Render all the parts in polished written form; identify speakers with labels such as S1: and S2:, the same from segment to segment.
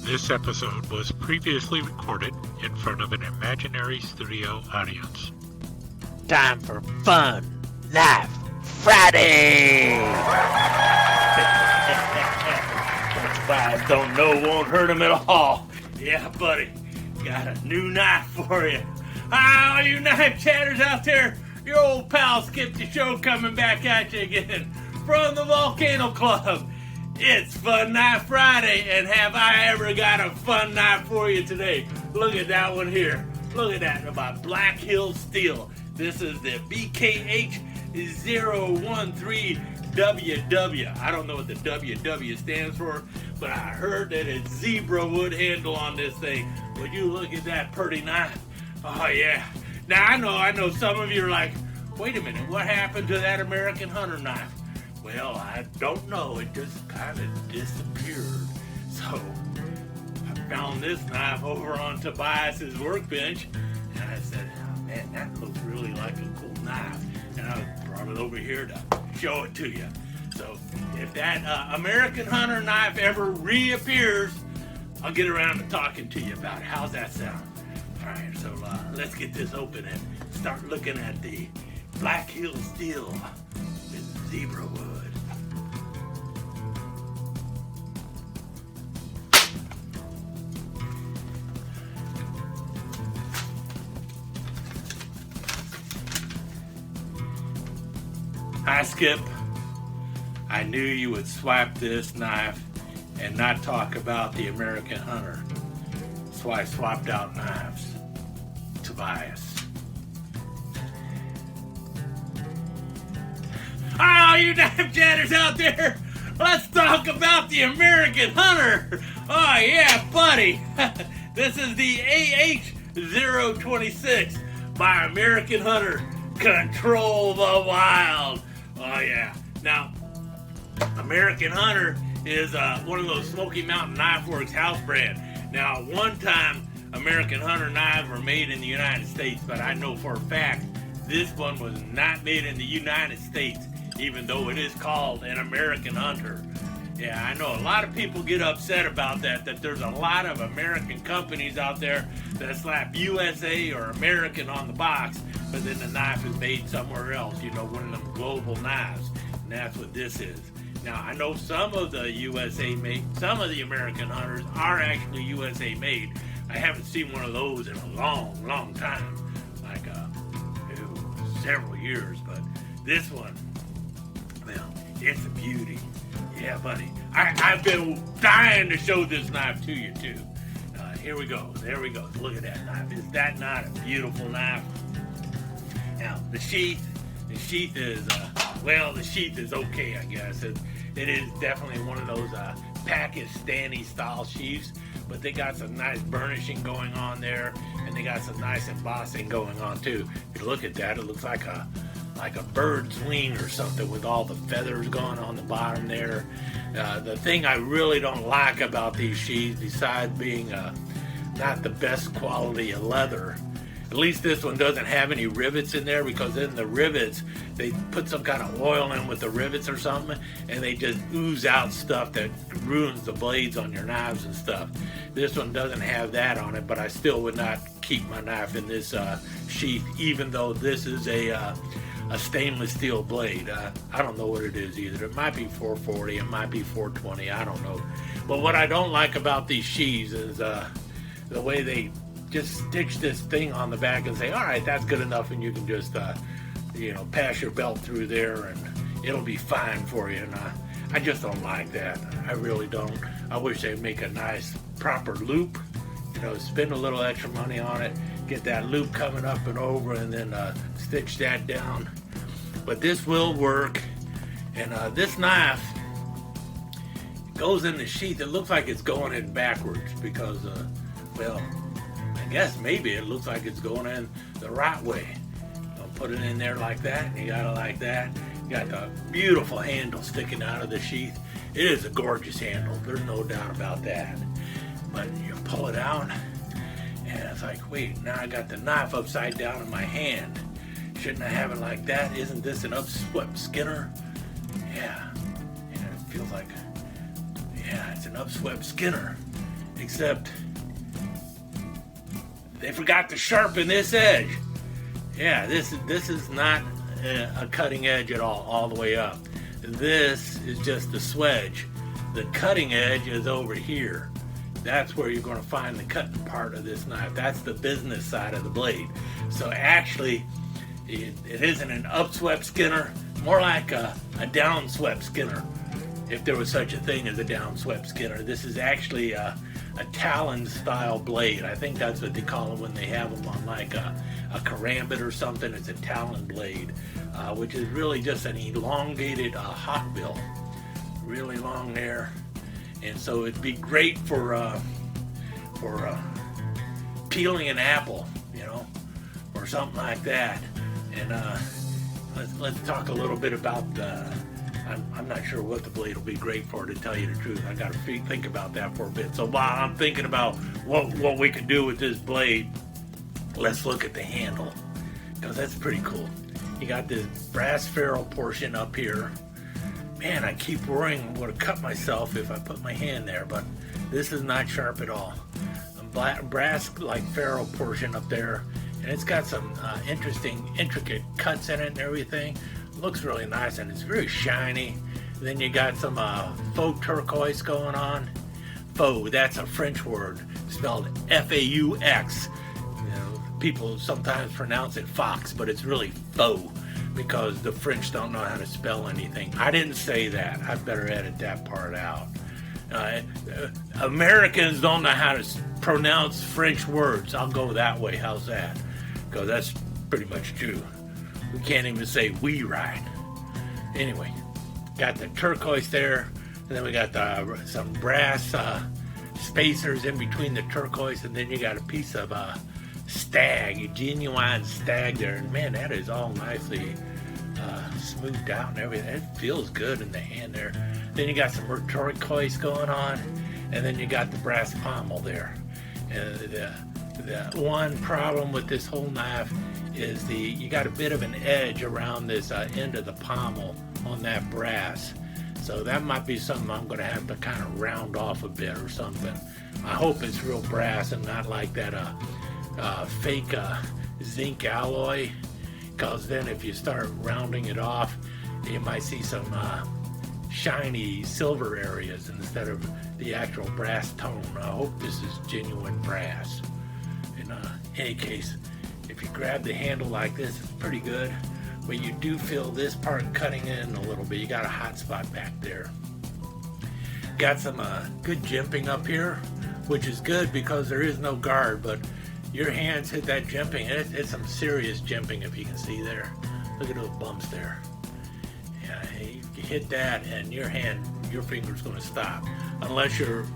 S1: This episode was previously recorded in front of an imaginary studio audience.
S2: Time for Fun Knife Friday!
S3: Guys don't know won't hurt him at all. Yeah, buddy, got a new knife for you. Hi, all you knife chatters out there. Your old pal Skip the Show coming back at you again from the Volcano Club. It's Fun Knife Friday, and have I ever got a fun knife for you today? Look at that one here. Look at that, about Black Hill Steel. This is the BKH013WW. I don't know what the WW stands for, but I heard that it's zebra wood handle on this thing. Would you look at that pretty knife? Oh yeah. Now I know some of you are like, wait a minute, what happened to that American Hunter knife? Well, I don't know. It just kind of disappeared. So I found this knife over on Tobias's workbench, and I said, oh, man, that looks really like a cool knife. And I brought it over here to show it to you. So if that American Hunter knife ever reappears, I'll get around to talking to you about it. How's that sound? All right, so let's get this open and start looking at the Black Hill Steel with zebra wood. Hi, Skip. I knew you would swipe this knife and not talk about the American Hunter. So I swapped out knives. Tobias. Oh, you knife chatters out there! Let's talk about the American Hunter! Oh yeah, buddy! This is the AH026 by American Hunter. Control the Wild! Oh yeah. Now, American Hunter is one of those Smoky Mountain Knife Works house brand. Now, at one time, American Hunter knives were made in the United States, but I know for a fact this one was not made in the United States, even though it is called an American Hunter. Yeah, I know a lot of people get upset about that there's a lot of American companies out there that slap USA or American on the box, but then the knife is made somewhere else, you know, one of them global knives, and that's what this is. Now, I know some of the some of the American Hunters are actually USA made. I haven't seen one of those in a long, long time, like several years, but this one, well, it's a beauty. Yeah, buddy. I've been dying to show this knife to you, too. Here we go. There we go. Look at that knife. Is that not a beautiful knife? Now, the sheath is, the sheath is okay, I guess. It is definitely one of those Pakistani style sheaths, but they got some nice burnishing going on there, and they got some nice embossing going on, too. If you look at that, it looks like a bird's wing or something with all the feathers going on the bottom there. The thing I really don't like about these sheaths, besides being not the best quality of leather, at least this one doesn't have any rivets in there, because in the rivets, they put some kind of oil in with the rivets or something, and they just ooze out stuff that ruins the blades on your knives and stuff. This one doesn't have that on it, but I still would not keep my knife in this sheath, even though this is a stainless steel blade. I don't know what it is either. It might be 440, it might be 420, I don't know. But what I don't like about these sheaths is the way they just stitch this thing on the back and say, all right, that's good enough, and you can just, pass your belt through there and it'll be fine for you. And I just don't like that. I really don't. I wish they'd make a nice, proper loop, spend a little extra money on it, get that loop coming up and over, and then stitch that down. But this will work, and this knife goes in the sheath. It looks like it's going in backwards because, I guess maybe it looks like it's going in the right way. I'll put it in there like that, and you got it like that. You got the beautiful handle sticking out of the sheath. It is a gorgeous handle. There's no doubt about that. But you pull it out, and it's like, wait, now I got the knife upside down in my hand. Shouldn't I have it like that? Isn't this an upswept Skinner? Yeah, it feels like, it's an upswept Skinner. except they forgot to sharpen this edge. Yeah, this is not a cutting edge at all the way up. This is just the swedge. The cutting edge is over here. That's where you're going to find the cutting part of this knife. That's the business side of the blade. So actually, it isn't an upswept skinner, more like a downswept skinner, if there was such a thing as a downswept skinner. This is actually a talon style blade. I think that's what they call it when they have them on like a karambit or something. It's a talon blade, which is really just an elongated hawkbill. Really long there. And so it'd be great for peeling an apple, you know, or something like that. And let's talk a little bit about I'm not sure what the blade will be great for, to tell you the truth. I got to think about that for a bit. So while I'm thinking about what we could do with this blade, let's look at the handle, because that's pretty cool. You got this brass ferrule portion up here. Man, I keep worrying I'm going to cut myself if I put my hand there, but this is not sharp at all. A brass like ferrule portion up there, and it's got some interesting, intricate cuts in it and everything. It looks really nice, and it's very shiny. Then you got some faux turquoise going on. Faux, that's a French word, spelled F-A-U-X. You know, people sometimes pronounce it fox, but it's really faux, because the French don't know how to spell anything. I didn't say that. I better edit that part out. Americans don't know how to pronounce French words. I'll go that way. How's that? Because that's pretty much true. We can't even say we right. Anyway, got the turquoise there, and then we got some brass spacers in between the turquoise, and then you got a piece of stag, a genuine stag there. And man, that is all nicely smoothed out and everything. It feels good in the hand there. Then you got some more turquoise going on, and then you got the brass pommel there. And the one problem with this whole knife is you got a bit of an edge around this end of the pommel on that brass. So that might be something I'm going to have to kind of round off a bit or something. I hope it's real brass and not like that fake zinc alloy, because then if you start rounding it off, you might see some shiny silver areas instead of the actual brass tone. I hope this is genuine brass. In any case, if you grab the handle like this, it's pretty good, but you do feel this part cutting in a little bit. You got a hot spot back there. Got some good jimping up here, which is good because there is no guard, but your hands hit that jimping. It's some serious jimping, if you can see there. Look at those bumps there. Yeah, you hit that and your finger's going to stop. Unless you're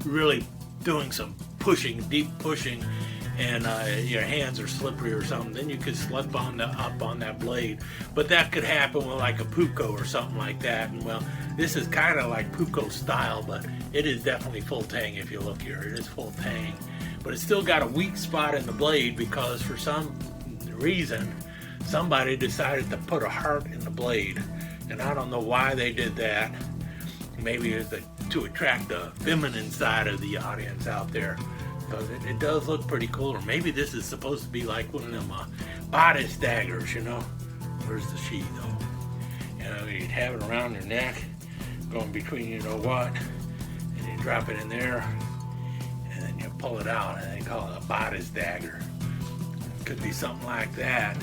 S3: really doing some pushing, deep pushing, and your hands are slippery or something, then you could slip up on that blade. But that could happen with like a Puko or something like that. And well, this is kind of like Puko style, but it is definitely full tang. If you look here, it is full tang. But it's still got a weak spot in the blade because for some reason somebody decided to put a heart in the blade, and I don't know why they did that. Maybe it's to attract the feminine side of the audience out there, because it does look pretty cool. Or maybe this is supposed to be like one of them bodice daggers, you know. Where's the sheath though? You know, you'd have it around your neck, going between you know what, and you drop it in there, and then you pull it out, and they call it a bodice dagger. Could be something like that,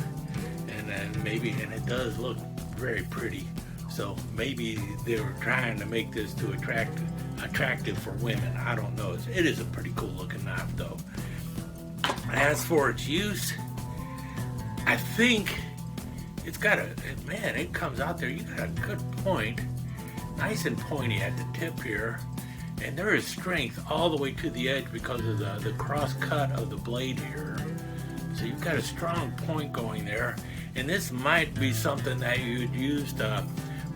S3: and then maybe, and it does look very pretty. So maybe they were trying to make this to attractive for women. I don't know. It is a pretty cool looking knife though. As for its use, I think it's got man, it comes out there. You got a good point. Nice and pointy at the tip here. And there is strength all the way to the edge because of the cross cut of the blade here. So you've got a strong point going there. And this might be something that you'd use to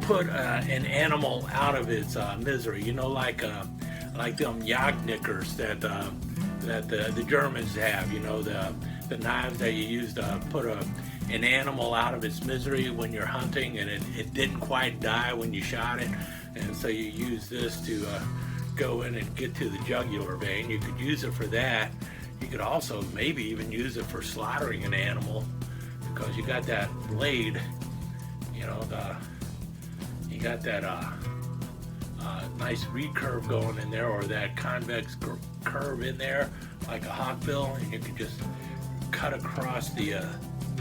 S3: put an animal out of its misery. You know, like them Jagdnickers that the Germans have. You know, the knives that you use to put an animal out of its misery when you're hunting, and it didn't quite die when you shot it, and so you use this to go in and get to the jugular vein. You could use it for that. You could also maybe even use it for slaughtering an animal, because you got that blade, you got that nice recurve going in there, or that convex curve in there, like a hawkbill, and you can just cut across the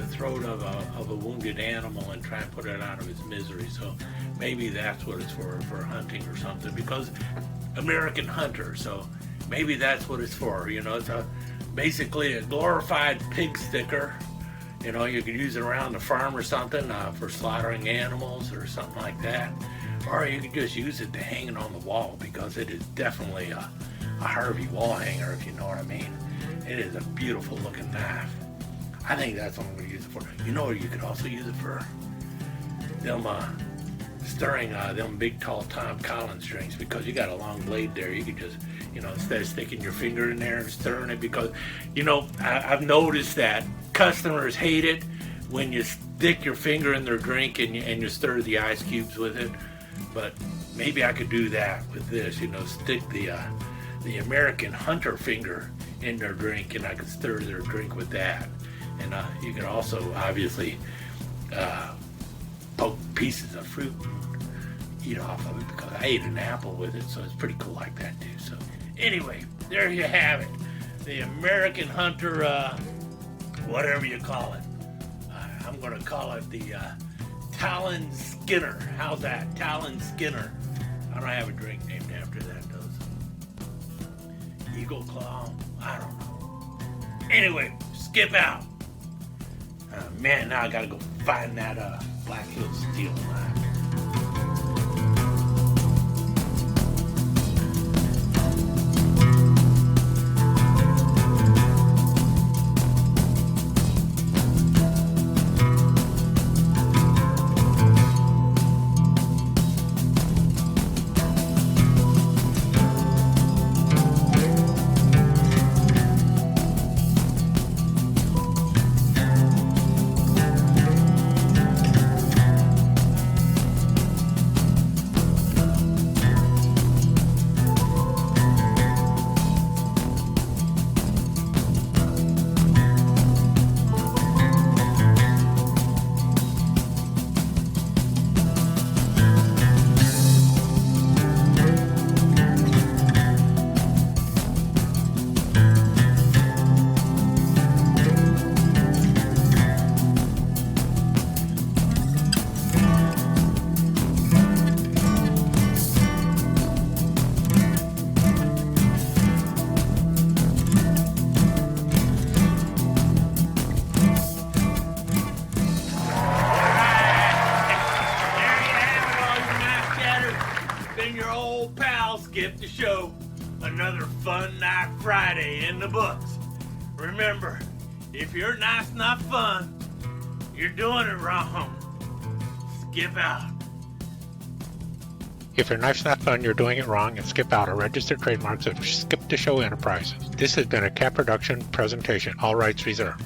S3: throat of a wounded animal and try and put it out of its misery. So maybe that's what it's for hunting or something, because American Hunter, so maybe that's what it's for. It's basically a glorified pig sticker. You could use it around the farm or something for slaughtering animals or something like that. Or you could just use it to hang it on the wall, because it is definitely a Harvey wall hanger, if you know what I mean. It is a beautiful looking knife. I think that's what I'm going to use it for. You could also use it for them stirring them big tall Tom Collins strings, because you got a long blade there. You could just, instead of sticking your finger in there and stirring it, because, I've noticed that customers hate it when you stick your finger in their drink and you stir the ice cubes with it. But maybe I could do that with this, stick the American Hunter finger in their drink, and I could stir their drink with that. And you can also obviously poke pieces of fruit and eat off of it, because I ate an apple with it, so it's pretty cool like that too. So anyway, there you have it, the American Hunter, whatever you call it. I'm going to call it the Talon Skinner. How's that? Talon Skinner. I don't have a drink named after that, though. Eagle Claw? I don't know. Anyway, skip out. Man, now I gotta go find that Black Hills steel knife. Desheau. Another fun night Friday in the books. Remember, if your night's not fun, you're doing it wrong. Skip out.
S1: If your knife's not fun, you're doing it wrong, and Skip Out are registered trademarks of Skip Desheau Enterprises. This has been a Cat Production presentation. All rights reserved.